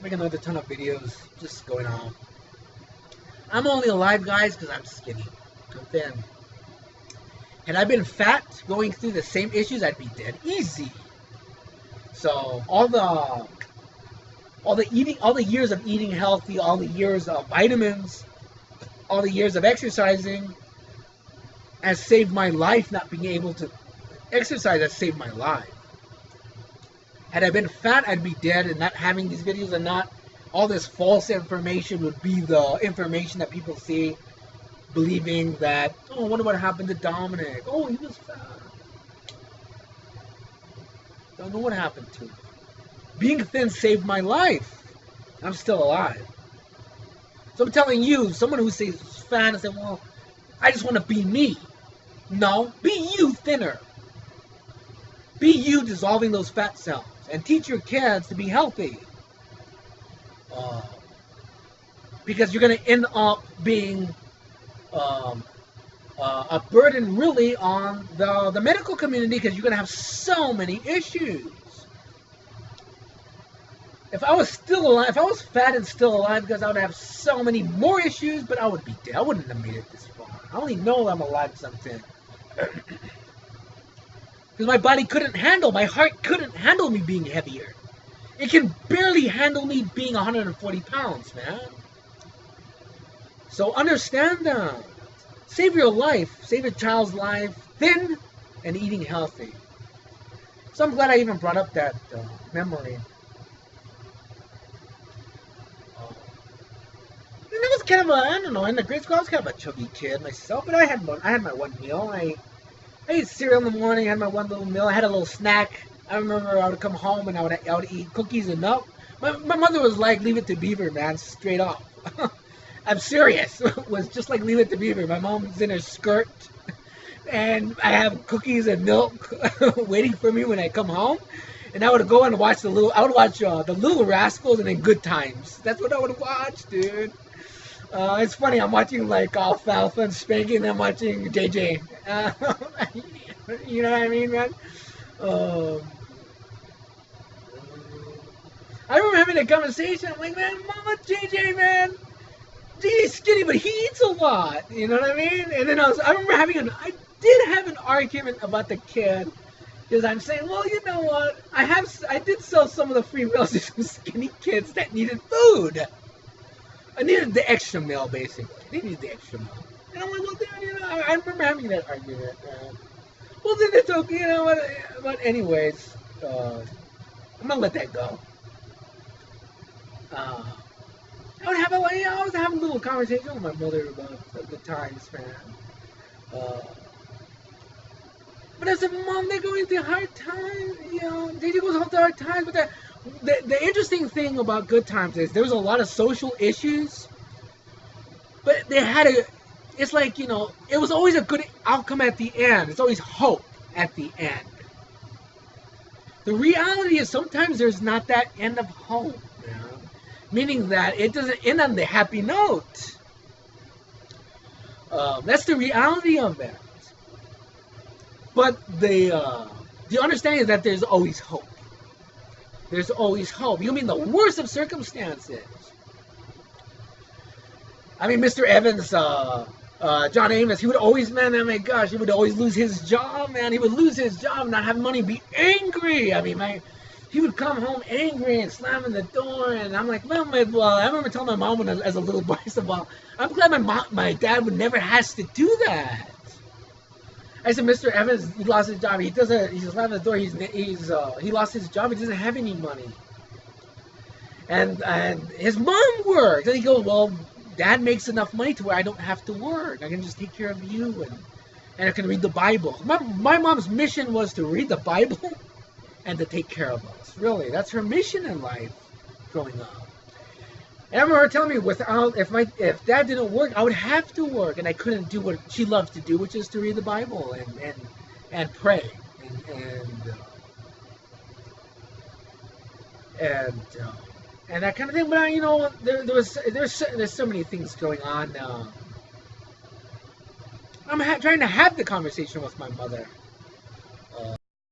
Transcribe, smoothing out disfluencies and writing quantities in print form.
making another ton of videos, just going on. I'm only alive, guys, because I'm skinny. I'm thin. Had I been fat, going through the same issues, I'd be dead easy. So all the years of eating healthy, all the years of vitamins, all the years of exercising, has saved my life. Not being able to exercise has saved my life. Had I been fat, I'd be dead, and not having these videos and not all this false information would be the information that people see, believing that, oh, I wonder what happened to Dominic. Oh, he was fat. Don't know what happened to him. Being thin saved my life. I'm still alive. So I'm telling you, someone who says fat and say, well, I just want to be me. No, be you thinner. Be you dissolving those fat cells. And teach your kids to be healthy. Because you're going to end up being a burden really on the medical community, because you're going to have so many issues. If I was still alive, if I was fat and still alive, because I would have so many more issues, but I would be dead. I wouldn't have made it this far. I only know I'm alive because I'm thin. Because my body couldn't handle, my heart couldn't handle me being heavier. It can barely handle me being 140 pounds, man. So understand that. Save your life. Save your child's life. Thin and eating healthy. So I'm glad I even brought up that memory. And it was kind of I don't know, in the grade school I was kind of a chubby kid myself, but I had my one meal. I ate cereal in the morning, I had my one little meal, I had a little snack. I remember I would come home and I would eat cookies and milk. My mother was like, leave it to Beaver, man, straight up. I'm serious. It was just like Leave It to Beaver. My mom's in her skirt, and I have cookies and milk waiting for me when I come home. And I would go and watch the Little Rascals and then Good Times. That's what I would watch, dude. It's funny. I'm watching like Alfalfa and Spanky, and I'm watching JJ. You know what I mean, man? I remember having a conversation. I'm like, man, Mama, JJ, man. JJ's skinny, but he eats a lot. You know what I mean? And then I remember I did have an argument about the kid, because I'm saying, well, you know what? I did sell some of the free meals to some skinny kids that needed food. I needed the extra meal, basically. They needed the extra meal. And I'm like, well, dude, you know, I remember having that argument. Well, then it's okay, you know what? But anyways, I'm gonna let that go. I was having a little conversation with my mother about the times, man. But I said, Mom, they're going through hard times. You know, they do go through hard times. But the interesting thing about Good Times is there was a lot of social issues, but it's like, you know, it was always a good outcome at the end. It's always hope at the end. The reality is sometimes there's not that end of hope, you know? Meaning that it doesn't end on the happy note. That's the reality of that. But the understanding is that there's always hope. There's always hope. You mean the worst of circumstances. I mean, Mr. Evans, John Amos, he would always, man, oh my gosh, he would always lose his job, man. He would lose his job, not have money, be angry. I mean, he would come home angry and slamming the door, and I'm like, well, I remember telling my mom when as a little boy, I said, well, I'm glad my dad would never has to do that. I said, Mr. Evans, he lost his job. He slamming the door. He lost his job. He doesn't have any money. And his mom works. And he goes, well, Dad makes enough money to where I don't have to work. I can just take care of you, and I can read the Bible. My mom's mission was to read the Bible and to take care of us. Really, that's her mission in life growing up. And I remember her telling me, if Dad didn't work, I would have to work, and I couldn't do what she loves to do, which is to read the Bible and pray and that kind of thing. But you know, there's so many things going on now. I'm trying to have the conversation with my mother.